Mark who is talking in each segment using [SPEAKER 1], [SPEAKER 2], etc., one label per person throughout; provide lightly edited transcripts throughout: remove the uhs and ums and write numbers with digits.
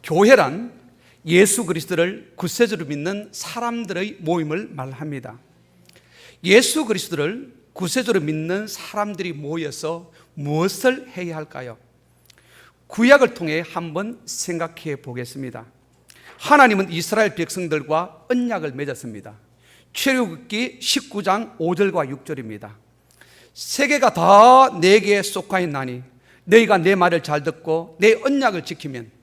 [SPEAKER 1] 교회란 예수 그리스도를 구세주로 믿는 사람들의 모임을 말합니다. 예수 그리스도를 구세주로 믿는 사람들이 모여서 무엇을 해야 할까요? 구약을 통해 한번 생각해 보겠습니다. 하나님은 이스라엘 백성들과 언약을 맺었습니다. 출애굽기 19장 5절과 6절입니다. 세계가 다 내게 속하였나니 너희가 내 말을 잘 듣고 내 언약을 지키면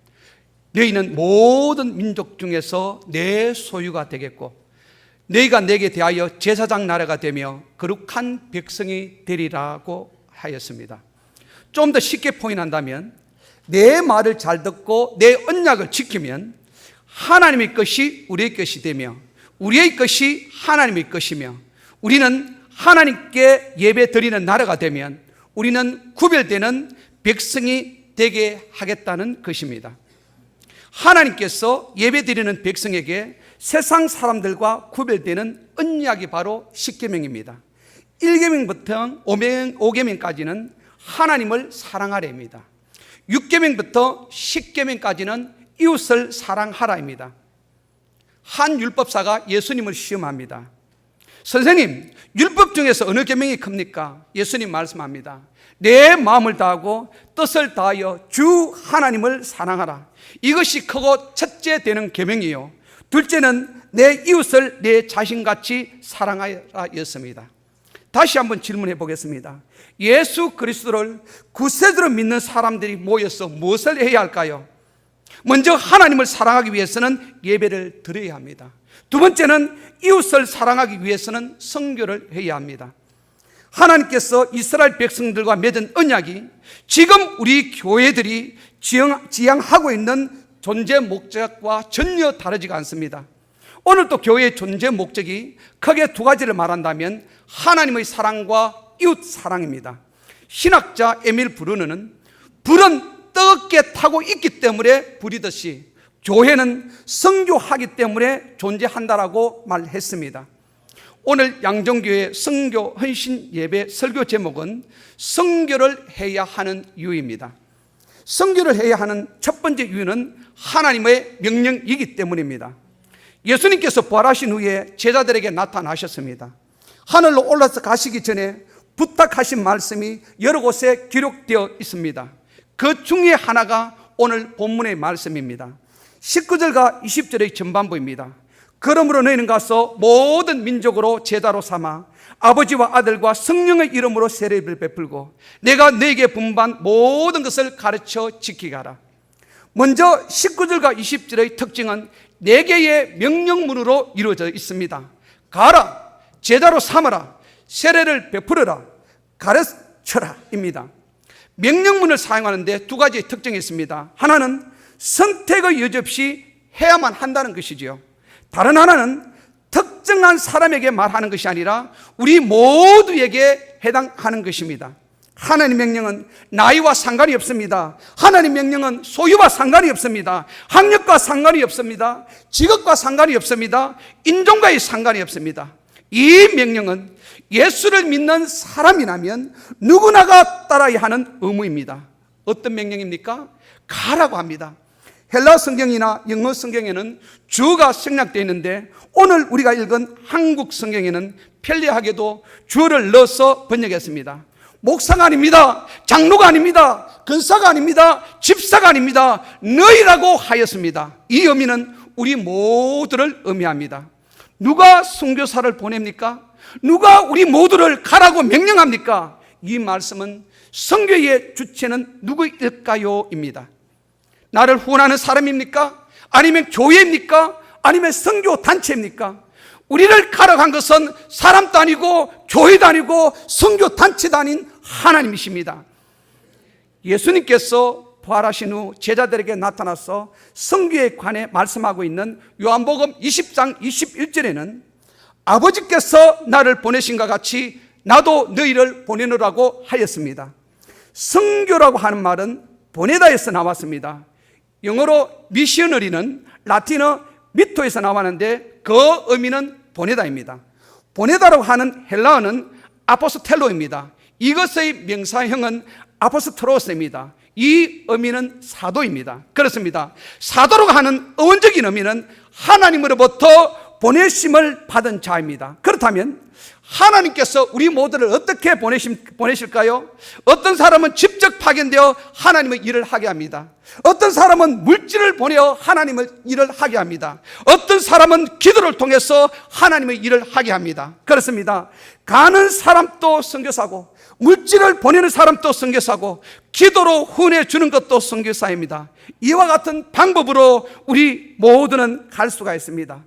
[SPEAKER 1] 너희는 모든 민족 중에서 내 소유가 되겠고 너희가 내게 대하여 제사장 나라가 되며 거룩한 백성이 되리라고 하였습니다. 좀 더 쉽게 포인한다면 내 말을 잘 듣고 내 언약을 지키면 하나님의 것이 우리의 것이 되며 우리의 것이 하나님의 것이며 우리는 하나님께 예배 드리는 나라가 되면 우리는 구별되는 백성이 되게 하겠다는 것입니다. 하나님께서 예배 드리는 백성에게 세상 사람들과 구별되는 언약이 바로 십계명입니다. 1계명부터 5계명까지는 하나님을 사랑하라입니다. 6계명부터 10계명까지는 이웃을 사랑하라입니다. 한 율법사가 예수님을 시험합니다. 선생님, 율법 중에서 어느 계명이 큽니까? 예수님 말씀합니다. 내 마음을 다하고 뜻을 다하여 주 하나님을 사랑하라. 이것이 크고 첫째 되는 계명이요, 둘째는 내 이웃을 내 자신같이 사랑하라 였습니다. 다시 한번 질문해 보겠습니다. 예수 그리스도를 구세주로 믿는 사람들이 모여서 무엇을 해야 할까요? 먼저 하나님을 사랑하기 위해서는 예배를 드려야 합니다. 두 번째는 이웃을 사랑하기 위해서는 선교를 해야 합니다. 하나님께서 이스라엘 백성들과 맺은 언약이 지금 우리 교회들이 지향하고 있는 존재 목적과 전혀 다르지가 않습니다. 오늘 또 교회의 존재 목적이 크게 두 가지를 말한다면 하나님의 사랑과 이웃 사랑입니다. 신학자 에밀 브루너는 불은 뜨겁게 타고 있기 때문에 불이듯이 교회는 선교하기 때문에 존재한다라고 말했습니다. 오늘 양정교회 선교 헌신 예배 설교 제목은 선교를 해야 하는 이유입니다. 선교를 해야 하는 첫 번째 이유는 하나님의 명령이기 때문입니다. 예수님께서 부활하신 후에 제자들에게 나타나셨습니다. 하늘로 올라서 가시기 전에 부탁하신 말씀이 여러 곳에 기록되어 있습니다. 그 중에 하나가 오늘 본문의 말씀입니다. 19절과 20절의 전반부입니다. 그러므로 너희는 가서 모든 민족으로 제자로 삼아 아버지와 아들과 성령의 이름으로 세례를 베풀고 내가 너희에게 분부한 모든 것을 가르쳐 지키게 하라. 먼저 19절과 20절의 특징은 4개의 명령문으로 이루어져 있습니다. 가라, 제자로 삼아라, 세례를 베풀어라, 가르쳐라 입니다. 명령문을 사용하는데 두 가지의 특징이 있습니다. 하나는 선택의 여지 없이 해야만 한다는 것이지요. 다른 하나는 특정한 사람에게 말하는 것이 아니라 우리 모두에게 해당하는 것입니다. 하나님 명령은 나이와 상관이 없습니다. 하나님 명령은 소유와 상관이 없습니다. 학력과 상관이 없습니다. 직업과 상관이 없습니다. 인종과의 상관이 없습니다. 이 명령은 예수를 믿는 사람이라면 누구나가 따라야 하는 의무입니다. 어떤 명령입니까? 가라고 합니다. 헬라 성경이나 영어 성경에는 주가 생략되어 있는데 오늘 우리가 읽은 한국 성경에는 편리하게도 주를 넣어서 번역했습니다. 목사가 아닙니다. 장로가 아닙니다. 근사가 아닙니다. 집사가 아닙니다. 너희라고 하였습니다. 이 의미는 우리 모두를 의미합니다. 누가 선교사를 보냅니까? 누가 우리 모두를 가라고 명령합니까? 이 말씀은 선교의 주체는 누구일까요? 입니다. 나를 후원하는 사람입니까? 아니면 교회입니까? 아니면 선교 단체입니까? 우리를 가라고 한 것은 사람도 아니고 교회도 아니고 선교 단체도 아닌 하나님이십니다. 예수님께서 부활하신 후 제자들에게 나타나서 선교에 관해 말씀하고 있는 요한복음 20장 21절에는 아버지께서 나를 보내신 것 같이 나도 너희를 보내노라고 하였습니다. 선교라고 하는 말은 보내다에서 나왔습니다. 영어로 미셔너리는 라틴어 미토에서 나왔는데 그 의미는 보내다입니다. 보내다라고 하는 헬라어는 아포스텔로입니다. 이것의 명사형은 아포스트로스입니다. 이 의미는 사도입니다. 그렇습니다. 사도라고 하는 어원적인 의미는 하나님으로부터 보내심을 받은 자입니다. 그렇다면 하나님께서 우리 모두를 어떻게 보내실까요? 어떤 사람은 직접 파견되어 하나님의 일을 하게 합니다. 어떤 사람은 물질을 보내어 하나님의 일을 하게 합니다. 어떤 사람은 기도를 통해서 하나님의 일을 하게 합니다. 그렇습니다. 가는 사람도 선교사고, 물질을 보내는 사람도 선교사고, 기도로 후원해 주는 것도 선교사입니다. 이와 같은 방법으로 우리 모두는 갈 수가 있습니다.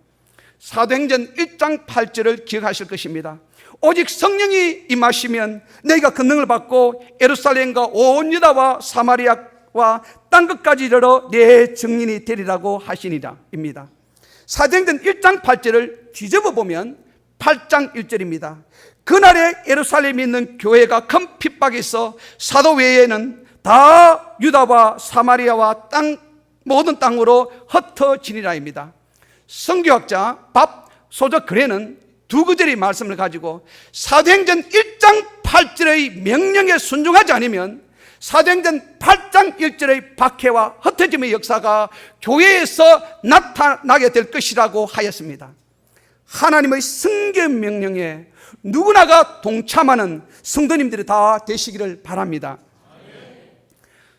[SPEAKER 1] 사도행전 1장 8절을 기억하실 것입니다. 오직 성령이 임하시면 너희가 권능을 받고 예루살렘과 온 유다와 사마리아와 땅끝까지 이르러 내 증인이 되리라고 하시니라 입니다. 사도행전 1장 8절을 뒤집어 보면 8장 1절입니다. 그날에 예루살렘에 있는 교회가 큰 핍박에 있어 사도 외에는 다 유다와 사마리아와 모든 땅으로 흩어지니라입니다. 성교학자 밥 소저 그레는 두 구절의 말씀을 가지고 사도행전 1장 8절의 명령에 순종하지 않으면 사도행전 8장 1절의 박해와 흩어짐의 역사가 교회에서 나타나게 될 것이라고 하였습니다. 하나님의 성경 명령에 누구나가 동참하는 성도님들이 다 되시기를 바랍니다.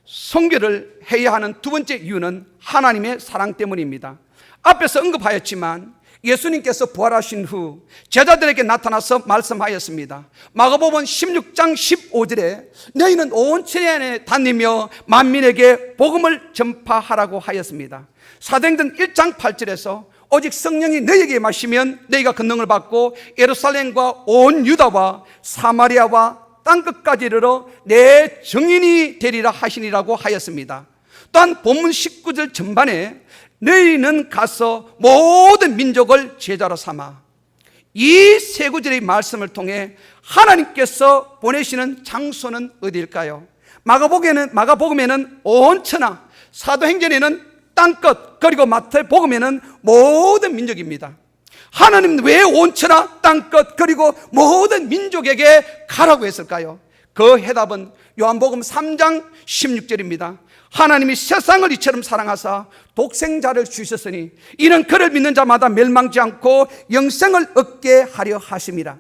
[SPEAKER 1] 선교를 해야 하는 두 번째 이유는 하나님의 사랑 때문입니다. 앞에서 언급하였지만 예수님께서 부활하신 후 제자들에게 나타나서 말씀하였습니다. 마가복음 16장 15절에 너희는 온 세상에 다니며 만민에게 복음을 전파하라고 하였습니다. 사도행전 1장 8절에서 오직 성령이 너희에게 임하시면 너희가 권능을 받고 예루살렘과 온 유다와 사마리아와 땅끝까지 이르러 내 증인이 되리라 하시니라고 하였습니다. 또한 본문 19절 전반에 너희는 가서 모든 민족을 제자로 삼아, 이 세 구절의 말씀을 통해 하나님께서 보내시는 장소는 어디일까요? 마가복음에는 온 천하, 사도행전에는 땅끝, 그리고 마태복음에는 모든 민족입니다. 하나님은 왜 온 천하, 땅끝, 그리고 모든 민족에게 가라고 했을까요? 그 해답은 요한복음 3장 16절입니다. 하나님이 세상을 이처럼 사랑하사 독생자를 주셨으니 이는 그를 믿는 자마다 멸망지 않고 영생을 얻게 하려 하심이라.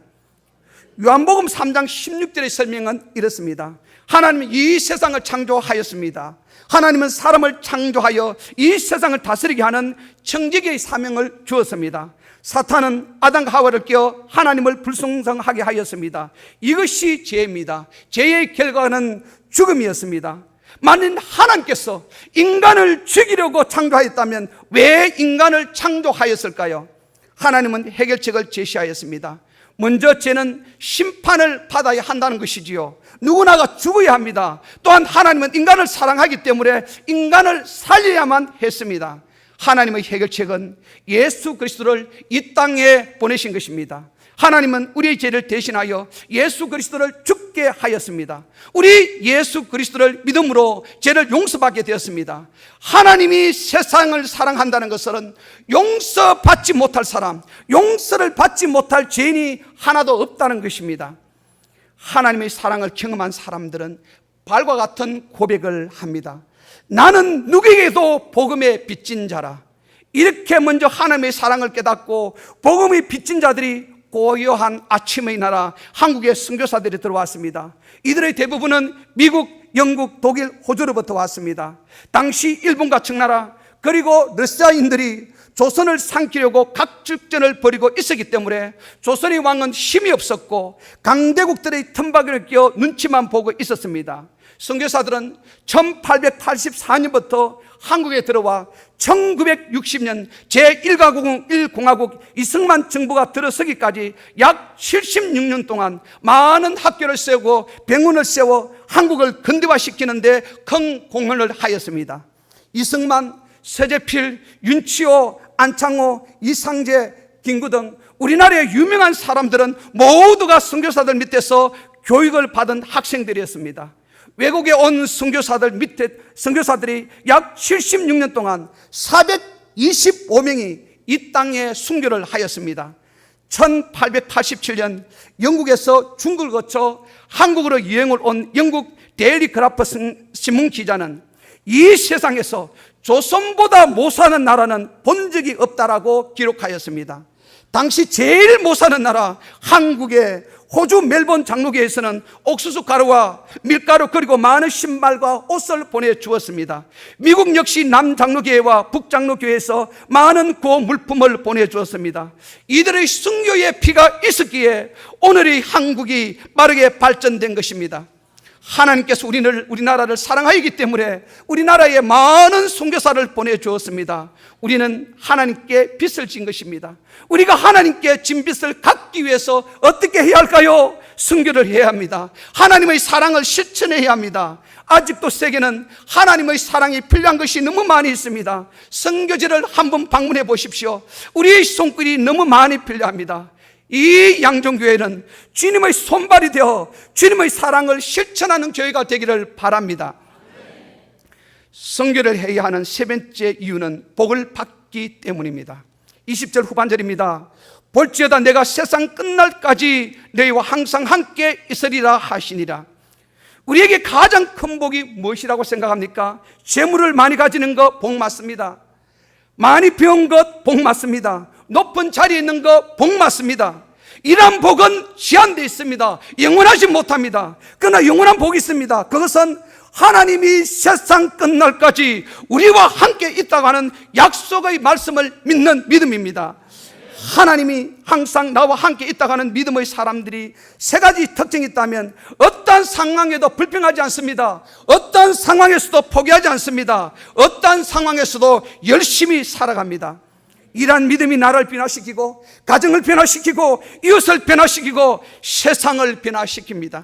[SPEAKER 1] 요한복음 3장 16절의 설명은 이렇습니다. 하나님은 이 세상을 창조하였습니다. 하나님은 사람을 창조하여 이 세상을 다스리게 하는 청지기의 사명을 주었습니다. 사탄은 아담과 하와를 깨어 하나님을 불순종하게 하였습니다. 이것이 죄입니다. 죄의 결과는 죽음이었습니다. 만일 하나님께서 인간을 죽이려고 창조하였다면 왜 인간을 창조하였을까요? 하나님은 해결책을 제시하였습니다. 먼저 죄는 심판을 받아야 한다는 것이지요. 누구나가 죽어야 합니다. 또한 하나님은 인간을 사랑하기 때문에 인간을 살려야만 했습니다. 하나님의 해결책은 예수 그리스도를 이 땅에 보내신 것입니다. 하나님은 우리의 죄를 대신하여 예수 그리스도를 죽게 하였습니다. 우리 예수 그리스도를 믿음으로 죄를 용서받게 되었습니다. 하나님이 세상을 사랑한다는 것은 용서받지 못할 사람, 용서를 받지 못할 죄인이 하나도 없다는 것입니다. 하나님의 사랑을 경험한 사람들은 발과 같은 고백을 합니다. 나는 누구에게도 복음의 빚진 자라. 이렇게 먼저 하나님의 사랑을 깨닫고 복음의 빚진 자들이 고요한 아침의 나라 한국의 선교사들이 들어왔습니다. 이들의 대부분은 미국, 영국, 독일, 호주로부터 왔습니다. 당시 일본과 청나라 그리고 러시아인들이 조선을 삼키려고 각축전을 벌이고 있었기 때문에 조선의 왕은 힘이 없었고 강대국들의 틈바구니를 끼어 눈치만 보고 있었습니다. 선교사들은 1884년부터 한국에 들어와 1960년 제1가국 1공화국 이승만 정부가 들어서기까지 약 76년 동안 많은 학교를 세우고 병원을 세워 한국을 근대화시키는데 큰 공헌을 하였습니다. 이승만, 서재필, 윤치호, 안창호, 이상재, 김구 등 우리나라의 유명한 사람들은 모두가 선교사들 밑에서 교육을 받은 학생들이었습니다. 외국에 온 선교사들이 약 76년 동안 425명이 이 땅에 순교를 하였습니다. 1887년 영국에서 중국을 거쳐 한국으로 여행을 온 영국 데일리 그라프 신문 기자는 이 세상에서 조선보다 못 사는 나라는 본 적이 없다라고 기록하였습니다. 당시 제일 못 사는 나라 한국의 호주 멜번 장로교에서는 옥수수 가루와 밀가루 그리고 많은 신발과 옷을 보내주었습니다. 미국 역시 남장로교회와 북장로교회에서 많은 구호물품을 보내주었습니다. 이들의 순교의 피가 있었기에 오늘의 한국이 빠르게 발전된 것입니다. 하나님께서 우리나라를 사랑하기 때문에 우리나라에 많은 선교사를 보내주었습니다. 우리는 하나님께 빚을 진 것입니다. 우리가 하나님께 진 빚을 갚기 위해서 어떻게 해야 할까요? 선교를 해야 합니다. 하나님의 사랑을 실천해야 합니다. 아직도 세계는 하나님의 사랑이 필요한 것이 너무 많이 있습니다. 선교지를 한번 방문해 보십시오. 우리의 손길이 너무 많이 필요합니다. 이 양정교회는 주님의 손발이 되어 주님의 사랑을 실천하는 교회가 되기를 바랍니다. 선교를 해야 하는 세 번째 이유는 복을 받기 때문입니다. 20절 후반절입니다. 볼지어다 내가 세상 끝날까지 너희와 항상 함께 있으리라 하시니라. 우리에게 가장 큰 복이 무엇이라고 생각합니까? 재물을 많이 가지는 것 복 맞습니다. 많이 배운 것 복 맞습니다. 높은 자리에 있는 거 복 맞습니다. 이러한 복은 제한되어 있습니다. 영원하지 못합니다. 그러나 영원한 복이 있습니다. 그것은 하나님이 세상 끝날까지 우리와 함께 있다고 하는 약속의 말씀을 믿는 믿음입니다. 하나님이 항상 나와 함께 있다고 하는 믿음의 사람들이 세 가지 특징이 있다면 어떠한 상황에도 불평하지 않습니다. 어떠한 상황에서도 포기하지 않습니다. 어떠한 상황에서도 열심히 살아갑니다. 이러한 믿음이 나라를 변화시키고 가정을 변화시키고 이웃을 변화시키고 세상을 변화시킵니다.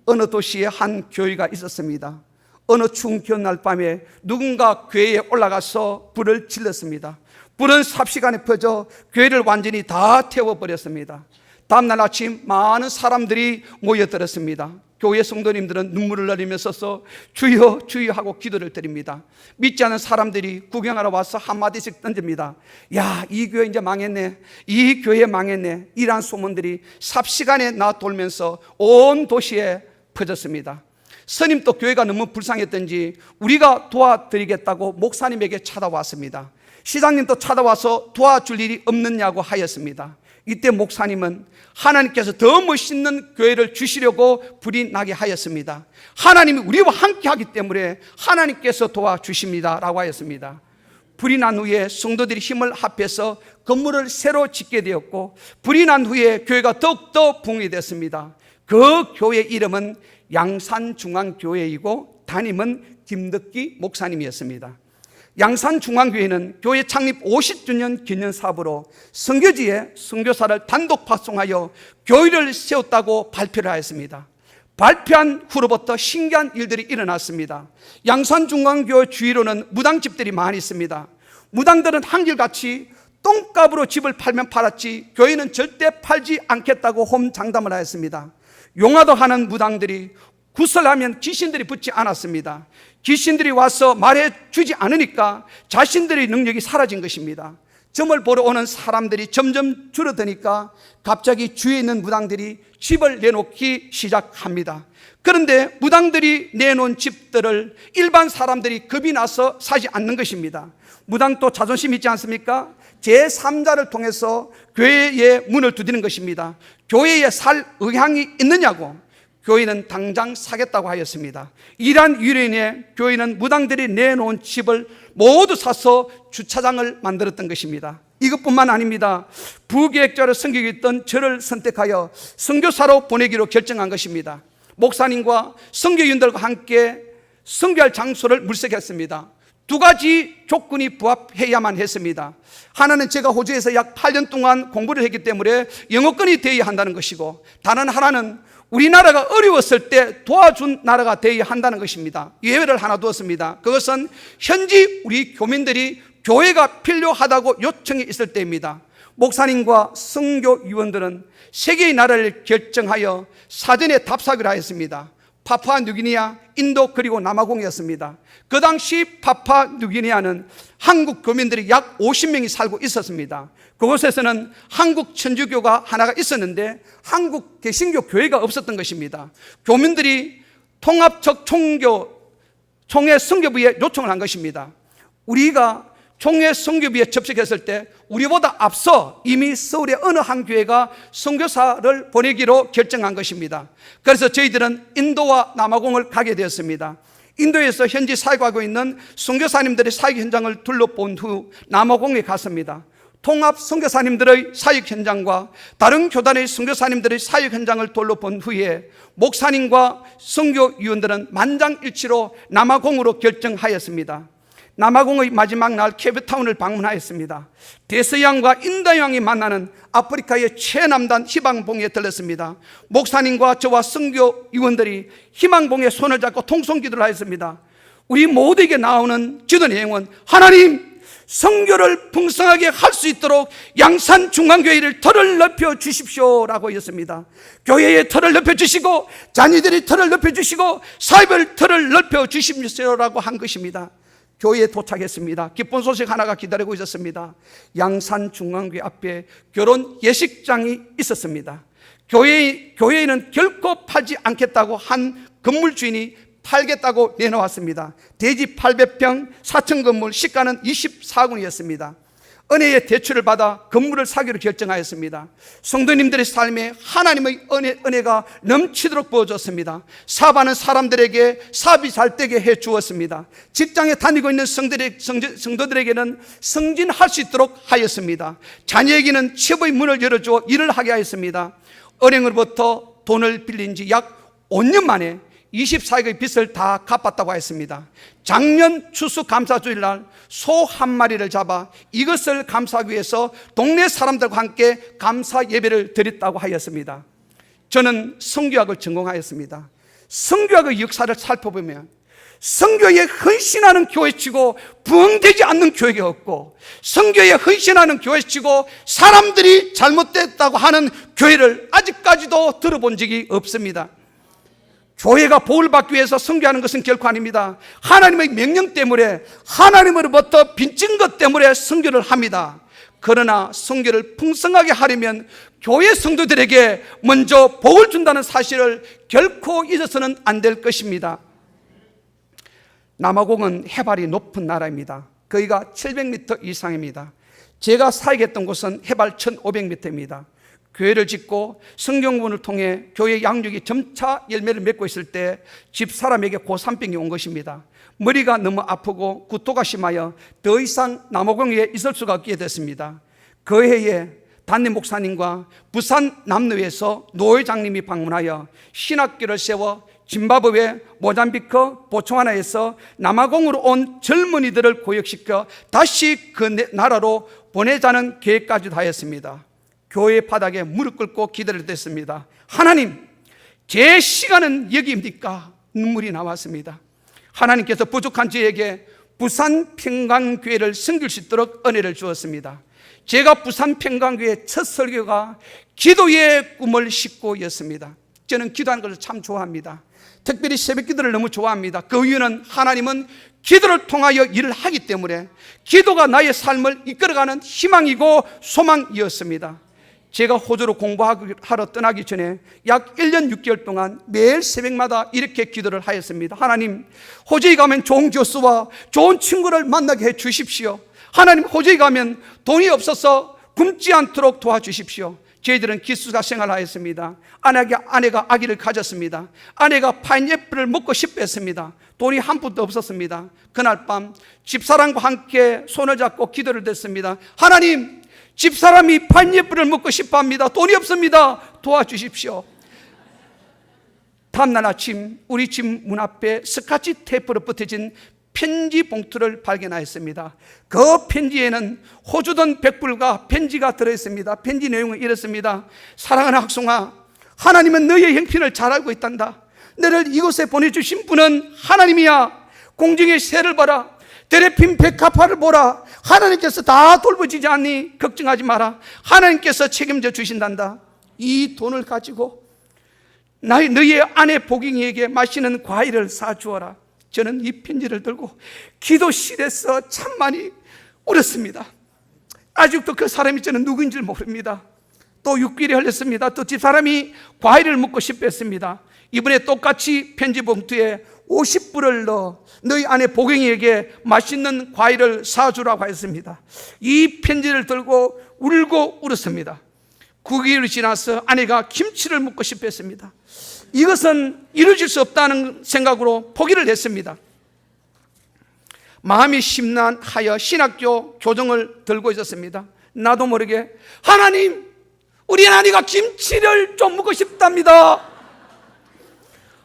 [SPEAKER 1] 어느 도시에 한 교회가 있었습니다. 어느 추운 겨울날 밤에 누군가 교회에 올라가서 불을 질렀습니다. 불은 삽시간에 퍼져 교회를 완전히 다 태워버렸습니다. 다음날 아침 많은 사람들이 모여들었습니다. 교회 성도님들은 눈물을 흘리면서 주여 주여 하고 기도를 드립니다. 믿지 않은 사람들이 구경하러 와서 한마디씩 던집니다. 야, 이 교회 이제 망했네, 이 교회 망했네. 이러한 소문들이 삽시간에 나 돌면서 온 도시에 퍼졌습니다. 스님도 교회가 너무 불쌍했던지 우리가 도와드리겠다고 목사님에게 찾아왔습니다. 시장님도 찾아와서 도와줄 일이 없느냐고 하였습니다. 이때 목사님은 하나님께서 더 멋있는 교회를 주시려고 불이 나게 하였습니다. 하나님이 우리와 함께 하기 때문에 하나님께서 도와주십니다 라고 하였습니다. 불이 난 후에 성도들이 힘을 합해서 건물을 새로 짓게 되었고, 불이 난 후에 교회가 더욱더 붕괴됐습니다. 그 교회 이름은 양산중앙교회이고 담임은 김덕기 목사님이었습니다. 양산중앙교회는 교회 창립 50주년 기념 사업으로 선교지에 선교사를 단독 파송하여 교회를 세웠다고 발표를 하였습니다. 발표한 후로부터 신기한 일들이 일어났습니다. 양산중앙교회 주위로는 무당집들이 많이 있습니다. 무당들은 한결같이 똥값으로 집을 팔면 팔았지 교회는 절대 팔지 않겠다고 홈장담을 하였습니다. 용화도 하는 무당들이 구설하면 귀신들이 붙지 않았습니다. 귀신들이 와서 말해주지 않으니까 자신들의 능력이 사라진 것입니다. 점을 보러 오는 사람들이 점점 줄어드니까 갑자기 주위에 있는 무당들이 집을 내놓기 시작합니다. 그런데 무당들이 내놓은 집들을 일반 사람들이 겁이 나서 사지 않는 것입니다. 무당도 자존심 있지 않습니까? 제3자를 통해서 교회에 문을 두드리는 것입니다. 교회에 살 의향이 있느냐고. 교회는 당장 사겠다고 하였습니다. 이러한 유래인에 교회는 무당들이 내놓은 집을 모두 사서 주차장을 만들었던 것입니다. 이것뿐만 아닙니다. 부계획자로 섬기고 있던 저를 선택하여 선교사로 보내기로 결정한 것입니다. 목사님과 선교인들과 함께 선교할 장소를 물색했습니다. 두 가지 조건이 부합해야만 했습니다. 하나는 제가 호주에서 약 8년 동안 공부를 했기 때문에 영어권이 되어야 한다는 것이고, 다른 하나는 우리나라가 어려웠을 때 도와준 나라가 되어야 한다는 것입니다. 예외를 하나 두었습니다. 그것은 현지 우리 교민들이 교회가 필요하다고 요청이 있을 때입니다. 목사님과 선교위원들은 세계의 나라를 결정하여 사전에 답사기로 하였습니다. 파푸아뉴기니아, 인도 그리고 남아공이었습니다. 그 당시 파푸아뉴기니아는 한국 교민들이 약 50명이 살고 있었습니다. 그곳에서는 한국 천주교가 하나가 있었는데 한국 개신교 교회가 없었던 것입니다. 교민들이 통합적 총회 선교부에 요청을 한 것입니다. 우리가 총회 선교부에 접촉했을 때 우리보다 앞서 이미 서울의 어느 한 교회가 선교사를 보내기로 결정한 것입니다. 그래서 저희들은 인도와 남아공을 가게 되었습니다. 인도에서 현지 사역하고 있는 선교사님들의 사역 현장을 둘러본 후 남아공에 갔습니다. 통합 선교사님들의 사역 현장과 다른 교단의 선교사님들의 사역 현장을 둘러본 후에 목사님과 선교위원들은 만장일치로 남아공으로 결정하였습니다. 남아공의 마지막 날 케이프타운을 방문하였습니다. 대서양과 인도양이 만나는 아프리카의 최남단 희망봉에 들렀습니다. 목사님과 저와 선교위원들이 희망봉에 손을 잡고 통성기도를 하였습니다. 우리 모두에게 나오는 기도 내용은 하나님, 선교를 풍성하게 할 수 있도록 양산 중앙교회를 털을 넓혀 주십시오라고 했습니다. 교회의 털을 넓혀 주시고 자녀들의 털을 넓혀 주시고 사회별 털을 넓혀 주십시오라고 한 것입니다. 교회에 도착했습니다. 기쁜 소식 하나가 기다리고 있었습니다. 양산 중앙교회 앞에 결혼 예식장이 있었습니다. 교회에는 결코 팔지 않겠다고 한 건물 주인이 팔겠다고 내놓았습니다. 대지 800평 4층 건물, 시가는 24군이었습니다. 은혜의 대출을 받아 건물을 사기로 결정하였습니다. 성도님들의 삶에 하나님의 은혜가 넘치도록 부어줬습니다. 사업하는 사람들에게 사업이 잘 되게 해 주었습니다. 직장에 다니고 있는 성도들에게는 승진할 수 있도록 하였습니다. 자녀에게는 취업의 문을 열어주어 일을 하게 하였습니다. 은행으로부터 돈을 빌린 지 약 5년 만에 24억의 빚을 다 갚았다고 했습니다. 작년 추수감사주일날 소 한 마리를 잡아 이것을 감사하기 위해서 동네 사람들과 함께 감사 예배를 드렸다고 하였습니다. 저는 선교학을 전공하였습니다. 선교학의 역사를 살펴보면 선교에 헌신하는 교회치고 부흥되지 않는 교회가 없고, 선교에 헌신하는 교회치고 사람들이 잘못됐다고 하는 교회를 아직까지도 들어본 적이 없습니다. 교회가 복을 받기 위해서 선교하는 것은 결코 아닙니다. 하나님의 명령 때문에, 하나님으로부터 빚진 것 때문에 선교를 합니다. 그러나 선교를 풍성하게 하려면 교회 성도들에게 먼저 복을 준다는 사실을 결코 잊어서는 안 될 것입니다. 남아공은 해발이 높은 나라입니다. 거기가 700m 이상입니다. 제가 사역했던 곳은 해발 1500m입니다. 교회를 짓고 성경문을 통해 교회 양육이 점차 열매를 맺고 있을 때 집사람에게 고산병이 온 것입니다. 머리가 너무 아프고 구토가 심하여 더 이상 남아공에 있을 수가 없게 됐습니다. 그 해에 담임 목사님과 부산 남로에서 노회장님이 방문하여 신학교를 세워 짐바브웨, 모잠비크, 보츠와나에서 남아공으로 온 젊은이들을 교육시켜 다시 그 나라로 보내자는 계획까지도 하였습니다. 교회 바닥에 무릎 꿇고 기도를 했습니다. 하나님, 제 시간은 여기입니까? 눈물이 나왔습니다. 하나님께서 부족한 저에게 부산 평강교회를 섬길 수 있도록 은혜를 주었습니다. 제가 부산 평강교회 첫 설교가 기도의 꿈을 싣고였습니다. 저는 기도하는 것을 참 좋아합니다. 특별히 새벽 기도를 너무 좋아합니다. 그 이유는 하나님은 기도를 통하여 일을 하기 때문에 기도가 나의 삶을 이끌어가는 희망이고 소망이었습니다. 제가 호주로 공부하러 떠나기 전에 약 1년 6개월 동안 매일 새벽마다 이렇게 기도를 하였습니다. 하나님, 호주에 가면 좋은 교수와 좋은 친구를 만나게 해 주십시오. 하나님, 호주에 가면 돈이 없어서 굶지 않도록 도와주십시오. 저희들은 기숙사 생활하였습니다. 아내가 아기를 가졌습니다. 아내가 파인애플을 먹고 싶어 했습니다. 돈이 한 푼도 없었습니다. 그날 밤 집사람과 함께 손을 잡고 기도를 했습니다. 하나님, 집사람이 파인애플을 먹고 싶어 합니다. 돈이 없습니다. 도와주십시오. 다음날 아침 우리 집 문 앞에 스카치 테이프로 붙여진 편지 봉투를 발견하였습니다. 그 편지에는 호주돈 100불과 편지가 들어있습니다. 편지 내용은 이렇습니다. 사랑하는 학송아, 하나님은 너의 형편을 잘 알고 있단다. 너를 이곳에 보내주신 분은 하나님이야. 공중의 새를 봐라. 들에 핀 백합화를 보라. 하나님께서 다 돌보지지 않니? 걱정하지 마라. 하나님께서 책임져 주신단다. 이 돈을 가지고 너희의 아내 복ing이에게 마시는 과일을 사주어라. 저는 이 편지를 들고 기도실에서 참 많이 울었습니다. 아직도 그 사람이 저는 누구인지 모릅니다. 또 6개월이 흘렀습니다. 또 집사람이 과일을 먹고 싶어 했습니다. 이번에 똑같이 편지 봉투에 50불을 넣어 너희 아내 복ing이에게 맛있는 과일을 사주라고 했습니다. 이 편지를 들고 울고 울었습니다. 9개월이 지나서 아내가 김치를 먹고 싶어 했습니다. 이것은 이루어질 수 없다는 생각으로 포기를 했습니다. 마음이 심란하여 신학교 교정을 들고 있었습니다. 나도 모르게 하나님, 우리 아내가 김치를 좀 먹고 싶답니다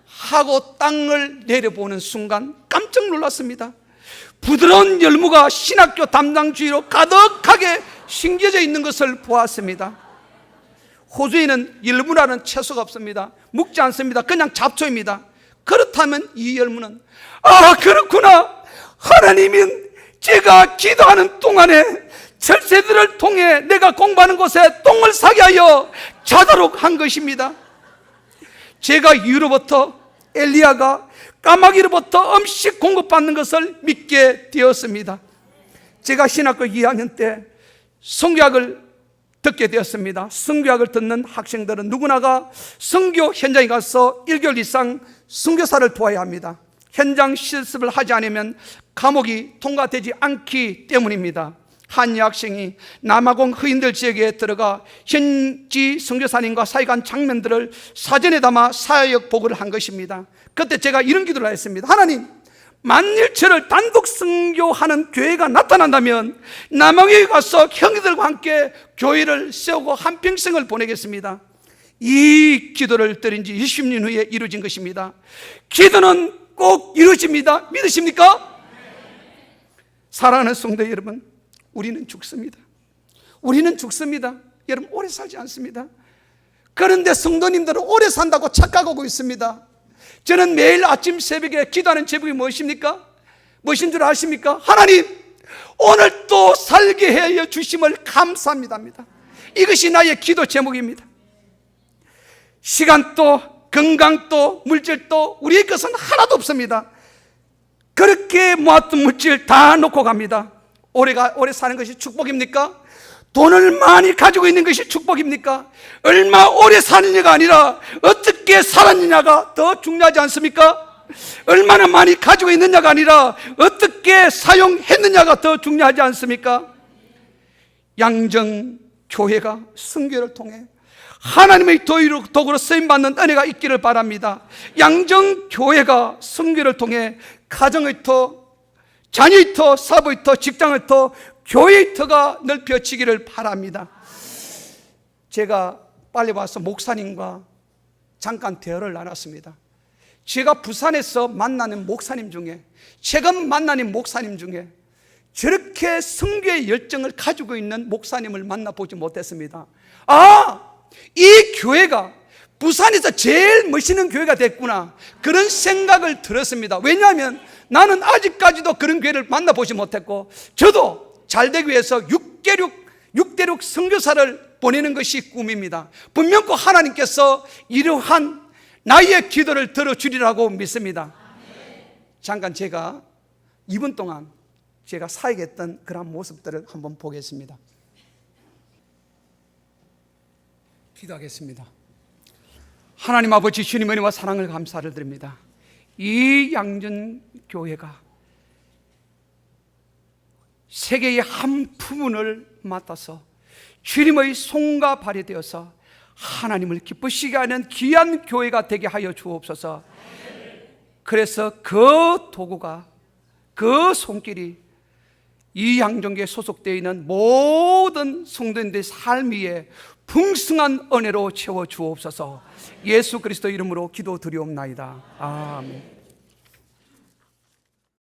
[SPEAKER 1] 하고 땅을 내려보는 순간 깜짝 놀랐습니다. 부드러운 열무가 신학교 담당 주위로 가득하게 심겨져 있는 것을 보았습니다. 호주에는 열무라는 채소가 없습니다. 먹지 않습니다. 그냥 잡초입니다. 그렇다면 이 열무는, 아, 그렇구나, 하나님은 제가 기도하는 동안에 철새들을 통해 내가 공부하는 곳에 똥을 싸게 하여 자도록 한 것입니다. 제가 이후로부터 엘리야가 까마귀로부터 음식 공급받는 것을 믿게 되었습니다. 제가 신학교 2학년 때 성교학을 듣게 되었습니다. 성교학을 듣는 학생들은 누구나가 성교 현장에 가서 1개월 이상 선교사를 도와야 합니다. 현장 실습을 하지 않으면 감옥이 통과되지 않기 때문입니다. 한 여학생이 남아공 흑인들 지역에 들어가 현지 선교사님과 사역한 장면들을 사전에 담아 사역 보고를 한 것입니다. 그때 제가 이런 기도를 했습니다. 하나님, 만일 저를 단독 선교하는 교회가 나타난다면 남아공에 가서 형제들과 함께 교회를 세우고 한평생을 보내겠습니다. 이 기도를 드린 지 20년 후에 이루어진 것입니다. 기도는 꼭 이루어집니다. 믿으십니까? 사랑하는 성도 여러분, 우리는 죽습니다. 우리는 죽습니다. 여러분, 오래 살지 않습니다. 그런데 성도님들은 오래 산다고 착각하고 있습니다. 저는 매일 아침 새벽에 기도하는 제목이 무엇입니까? 무엇인 줄 아십니까? 하나님, 오늘 또 살게 해 주심을 감사합니다. 이것이 나의 기도 제목입니다. 시간도 건강도 물질도 우리의 것은 하나도 없습니다. 그렇게 모았던 물질 다 놓고 갑니다. 오래 사는 것이 축복입니까? 돈을 많이 가지고 있는 것이 축복입니까? 얼마 오래 사느냐가 아니라 어떻게 살았느냐가 더 중요하지 않습니까? 얼마나 많이 가지고 있느냐가 아니라 어떻게 사용했느냐가 더 중요하지 않습니까? 양정교회가 선교를 통해 하나님의 도구로 쓰임받는 은혜가 있기를 바랍니다. 양정교회가 선교를 통해 가정의 터, 자녀의 터, 사업의 터, 직장의 터, 교회의 터가 넓혀지기를 바랍니다. 제가 빨리 와서 목사님과 잠깐 대화를 나눴습니다. 제가 부산에서 만나는 목사님 중에, 최근 만나는 목사님 중에 저렇게 선교의 열정을 가지고 있는 목사님을 만나보지 못했습니다. 아, 이 교회가 부산에서 제일 멋있는 교회가 됐구나, 그런 생각을 들었습니다. 왜냐하면 나는 아직까지도 그런 교회를 만나보지 못했고, 저도 잘되기 위해서 6대륙 선교사를 보내는 것이 꿈입니다. 분명히 하나님께서 이러한 나의 기도를 들어주리라고 믿습니다. 잠깐 제가 2분 동안 제가 사역했던 그런 모습들을 한번 보겠습니다. 기도하겠습니다. 하나님 아버지, 주님 은혜와 사랑을 감사를 드립니다. 이 양전교회가 세계의 한 부분을 맡아서 주님의 손과 발이 되어서 하나님을 기쁘시게 하는 귀한 교회가 되게 하여 주옵소서. 그래서 그 도구가, 그 손길이 이 양정교에 소속되어 있는 모든 성도인들의 삶 위에 풍성한 은혜로 채워 주옵소서. 예수 그리스도 이름으로 기도드리옵나이다. 아멘.